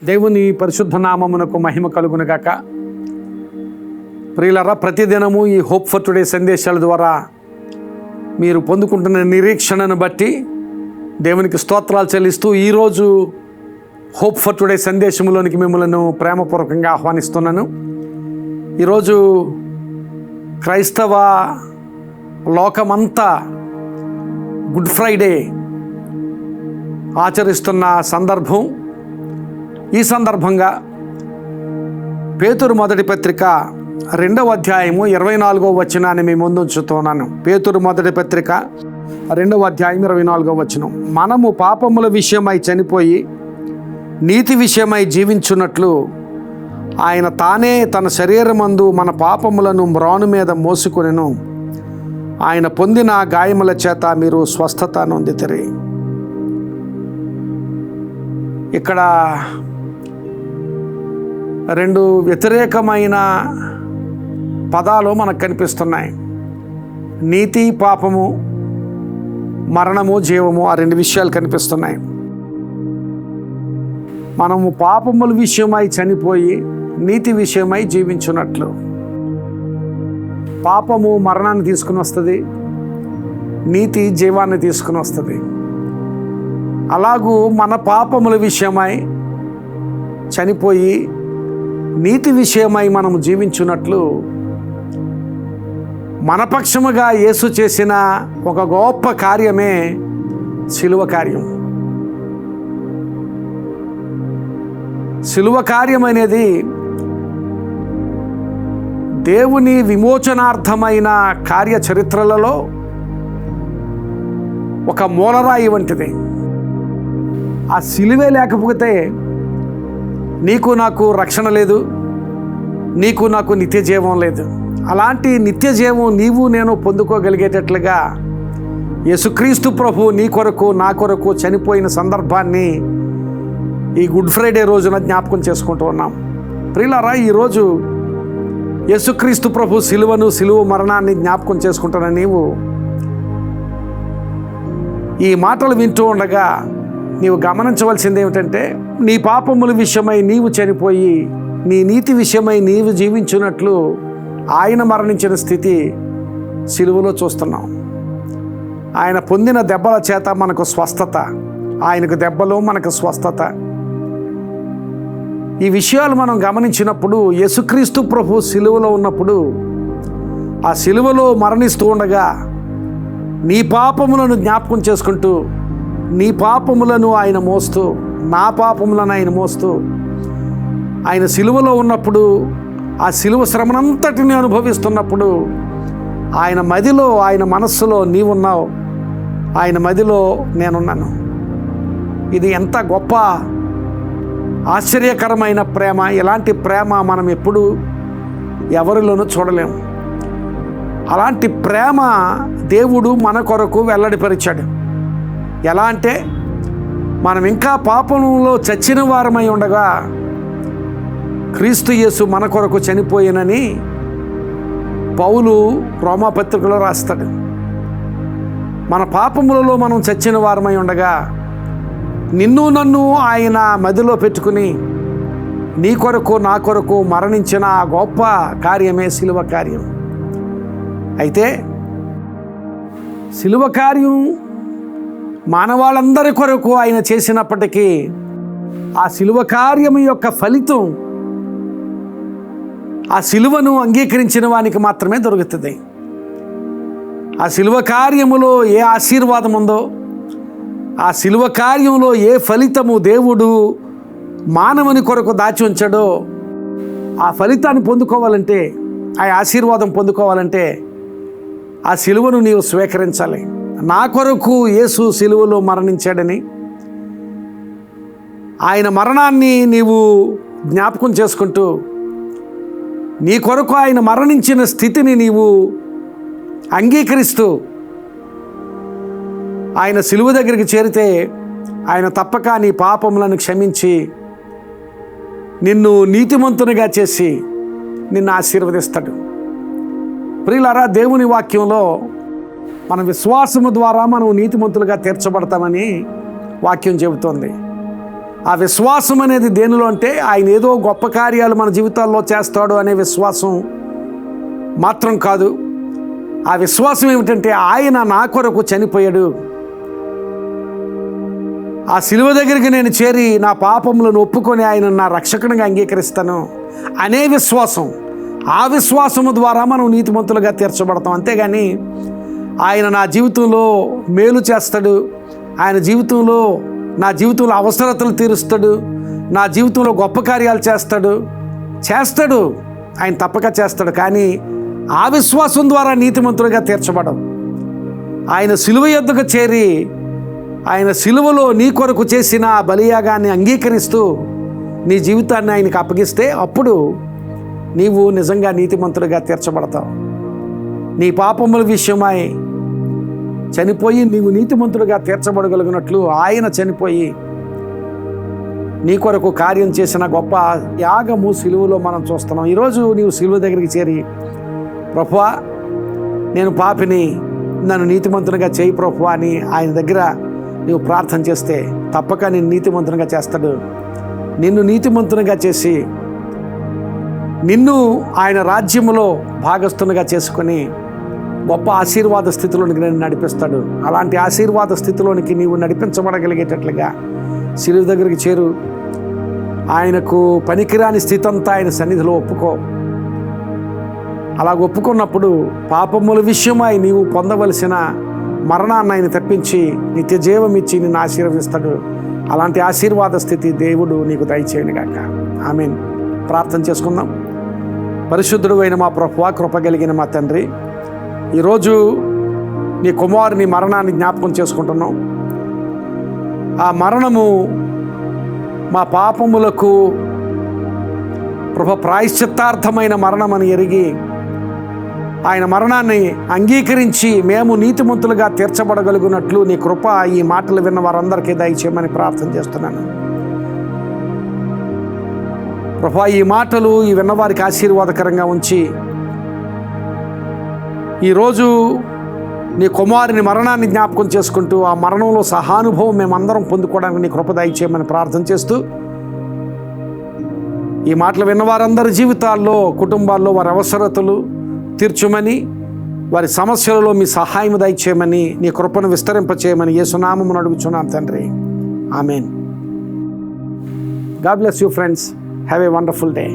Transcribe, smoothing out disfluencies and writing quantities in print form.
దేవుని పరిశుద్ధ నామమునకు మహిమ కలుగునుగాక. ప్రియులారా, ప్రతిదినము ఈ హోప్ ఫర్ టుడే సందేశాల ద్వారా మీరు పొందుకుంటున్న నిరీక్షణను బట్టి దేవునికి స్తోత్రాలు చెల్లిస్తూ ఈరోజు హోప్ ఫర్ టుడే సందేశంలోనికి మిమ్మల్ని ప్రేమపూర్వకంగా ఆహ్వానిస్తున్నాను. ఈరోజు క్రైస్తవ లోకమంతా గుడ్ ఫ్రైడే ఆచరిస్తున్న సందర్భం. ఈ సందర్భంగా పేతురు మొదటి పత్రిక 2వ అధ్యాయము 24వ వచనాన్ని మీ ముందు ఉంచుతున్నాను. పేతురు మొదటి పత్రిక 2వ అధ్యాయం 24వ వచనం. మనము పాపముల విషయమై చనిపోయి నీతి విషయమై జీవించున్నట్లు ఆయన తానే తన శరీరమందు మన పాపములను మ్రాను మీద మోసుకొనెను. ఆయన పొందిన గాయముల చేత మీరు స్వస్థత నొందితిరి. ఇక్కడ రెండు వ్యతిరేకమైన పదాలు మనకు కనిపిస్తున్నాయి. నీతి, పాపము, మరణము, జీవము, ఆ రెండు విషయాలు కనిపిస్తున్నాయి. మనము పాపముల విషయమై చనిపోయి నీతి విషయమై జీవించున్నట్లు. పాపము మరణాన్ని తీసుకుని వస్తుంది, నీతి జీవాన్ని తీసుకుని వస్తుంది. అలాగూ మన పాపముల విషయమై చనిపోయి నీతి విషయమై మనము జీవించున్నట్లు మన పక్షముగా యేసు చేసిన ఒక గొప్ప కార్యమే శిలువ కార్యం. శిలువ కార్యం అనేది దేవుని విమోచనార్థమైన కార్యచరిత్రలలో ఒక మూలరాయి వంటిది. ఆ శిలువే లేకపోతే నీకు నాకు రక్షణ లేదు, నీకు నాకు నిత్య జీవం లేదు. అలాంటి నిత్య జీవం నీవు నేను పొందుకోగలిగేటట్లుగా యేసుక్రీస్తు ప్రభు నీ కొరకు నా కొరకు చనిపోయిన సందర్భాన్ని ఈ గుడ్ ఫ్రైడే రోజున జ్ఞాపకం చేసుకుంటూ ఉన్నాం. ప్రియులారా, ఈరోజు యేసుక్రీస్తు ప్రభు శిలువ మరణాన్ని జ్ఞాపకం చేసుకుంటున్న నీవు ఈ మాటలు వింటూ ఉండగా నీవు గమనించవలసింది ఏమిటంటే, నీ పాపముల విషయమై నీవు చనిపోయి నీ నీతి విషయమై నీవు జీవించున్నట్లు ఆయన మరణించిన స్థితి శిలువలో చూస్తున్నాం. ఆయన పొందిన దెబ్బల చేత మనకు స్వస్థత, ఆయనకు దెబ్బలు మనకు స్వస్థత. ఈ విషయాలు మనం గమనించినప్పుడు యేసుక్రీస్తు ప్రభు శిలువలో ఉన్నప్పుడు, ఆ శిలువలో మరణిస్తూ ఉండగా నీ పాపములను జ్ఞాపకం చేసుకుంటూ, నీ పాపములను ఆయన మోస్తూ, నా పాపములను ఆయన మోస్తూ, ఆయన శిలువలో ఉన్నప్పుడు, ఆ శిలువ శ్రమనంతటిని అనుభవిస్తున్నప్పుడు ఆయన మదిలో, ఆయన మనస్సులో నీవున్నావు, ఆయన మదిలో నేనున్నాను. ఇది ఎంత గొప్ప ఆశ్చర్యకరమైన ప్రేమ! ఇలాంటి ప్రేమ మనం ఎప్పుడు ఎవరిలోనూ చూడలేము. అలాంటి ప్రేమ దేవుడు మన కొరకు వెల్లడిపరిచాడు. ఎలా అంటే, మనం ఇంకా పాపంలో చచ్చిన వారమై ఉండగా క్రీస్తు యేసు మన కొరకు చనిపోయినని పౌలు రోమాపత్రికలో రాస్తాడు. మన పాపములలో మనం చచ్చిన వారమై ఉండగా నిన్ను నన్ను ఆయన మదిలో పెట్టుకుని నీ కొరకు నా కొరకు మరణించిన ఆ గొప్ప కార్యమే శిలువ కార్యం. అయితే శిలువ కార్యం మానవాళ్ళందరి కొరకు ఆయన చేసినప్పటికీ ఆ శిలువ కార్యం యొక్క ఫలితం ఆ శిలువను అంగీకరించిన వానికి మాత్రమే దొరుకుతుంది. ఆ శిలువ కార్యములో ఏ ఆశీర్వాదం ఉందో, ఆ శిలువ కార్యంలో ఏ ఫలితము దేవుడు మానవుని కొరకు దాచి ఉంచాడో, ఆ ఫలితాన్ని పొందుకోవాలంటే, ఆ ఆశీర్వాదం పొందుకోవాలంటే ఆ శిలువను నీవు స్వీకరించాలి. నా కొరకు యేసు శిలువలో మరణించాడని ఆయన మరణాన్ని నీవు జ్ఞాపకం చేసుకుంటూ, నీ కొరకు ఆయన మరణించిన స్థితిని నీవు అంగీకరిస్తూ ఆయన శిలువ దగ్గరికి చేరితే ఆయన తప్పక నీ పాపములను క్షమించి నిన్ను నీతిమంతునిగా చేసి నిన్ను ఆశీర్వదిస్తాడు. ప్రియులారా, దేవుని వాక్యంలో మన విశ్వాసము ద్వారా మనం నీతిమంతులుగా తీర్చబడతామని వాక్యం చెబుతోంది. ఆ విశ్వాసం అనేది దేనిలో అంటే ఆయన ఏదో గొప్ప కార్యాలు మన జీవితాల్లో చేస్తాడు అనే విశ్వాసం మాత్రం కాదు. ఆ విశ్వాసం ఏమిటంటే ఆయన నా కొరకు చనిపోయాడు, ఆ శిలువ దగ్గరికి నేను చేరి నా పాపములను ఒప్పుకొని ఆయన నా రక్షకునిగా అంగీకరిస్తాను అనే విశ్వాసం. ఆ విశ్వాసము ద్వారా మనం నీతిమంతులుగా తీర్చబడతాం. అంతేగాని ఆయన నా జీవితంలో మేలు చేస్తాడు, ఆయన జీవితంలో నా జీవితంలో అవసరతలు తీరుస్తాడు, నా జీవితంలో గొప్ప కార్యాలు చేస్తాడు ఆయన తప్పక చేస్తాడు. కానీ ఆ విశ్వాసం ద్వారా నీతిమంతులుగా తీర్చబడం. ఆయన శిలువ యొద్దకు చేరి ఆయన శిలువలో నీ కొరకు చేసిన బలియాగాన్ని అంగీకరిస్తూ నీ జీవితాన్ని ఆయనకు అప్పగిస్తే అప్పుడు నీవు నిజంగా నీతిమంతులుగా తీర్చబడతావు. నీ పాపముల విషయమై చనిపోయి నీవు నీతిమంతులుగా తీర్చబడగలిగినట్లు ఆయన చనిపోయి నీ కొరకు కార్యం చేసిన గొప్ప యాగము సిలువలో మనం చూస్తున్నాం. ఈరోజు నీవు సిలువ దగ్గరికి చేరి, ప్రభువా నేను పాపిని, నన్ను నీతిమంతునిగా చేయి ప్రభువా అని ఆయన దగ్గర నీవు ప్రార్థన చేస్తే తప్పక నేను నీతిమంతునిగా చేస్తాడు. నిన్ను నీతిమంతునిగా చేసి నిన్ను ఆయన రాజ్యములో భాగస్తునిగా చేసుకొని గొప్ప ఆశీర్వాద స్థితిలోనికి నేను నడిపిస్తాడు. అలాంటి ఆశీర్వాద స్థితిలోనికి నీవు నడిపించబడగలిగేటట్లుగా శిలువ దగ్గరికి చేరు. ఆయనకు పనికిరాని స్థితి అంతా ఆయన సన్నిధిలో ఒప్పుకో. అలా ఒప్పుకున్నప్పుడు పాపముల విషయమై నీవు పొందవలసిన మరణాన్ని ఆయన తప్పించి నిత్య జీవం ఇచ్చి నిన్ను ఆశీర్వదిస్తాడు. అలాంటి ఆశీర్వాద స్థితి దేవుడు నీకు దయచేయనుగాక. ఆమేన్. ప్రార్థన చేసుకుందాం. పరిశుద్ధుడు అయిన మా ప్రభువా, కృప కలిగిన మా తండ్రి, ఈరోజు నీ కుమారుని మరణాన్ని జ్ఞాపకం చేసుకుంటున్నాం. ఆ మరణము మా పాపములకు ప్రాయశ్చిత్తార్థమైన మరణమని ఎరిగి ఆయన మరణాన్ని అంగీకరించి మేము నీతిమంతులుగా తీర్చబడగలిగినట్లు నీ కృప ఈ మాటలు విన్న వారందరికీ దయచేయమని ప్రార్థన చేస్తున్నాను. ప్రభువా, ఈ మాటలు ఈ విన్నవారికి ఆశీర్వాదకరంగా ఉంచి ఈరోజు నీ కుమారుని మరణాన్ని జ్ఞాపకం చేసుకుంటూ ఆ మరణంలో సహానుభవం మేమందరం పొందుకోవడానికి నీ కృప దయచేయమని ప్రార్థన చేస్తూ, ఈ మాటలు విన్నవారందరి జీవితాల్లో, కుటుంబాల్లో వారి అవసరతలు తీర్చుమని, వారి సమస్యలలో మీ సహాయం దయచేయమని, నీ కృపను విస్తరింపచేయమని యేసునామమున అడుగుచున్నాను తండ్రి. ఆమేన్. God bless you friends. Have a wonderful day.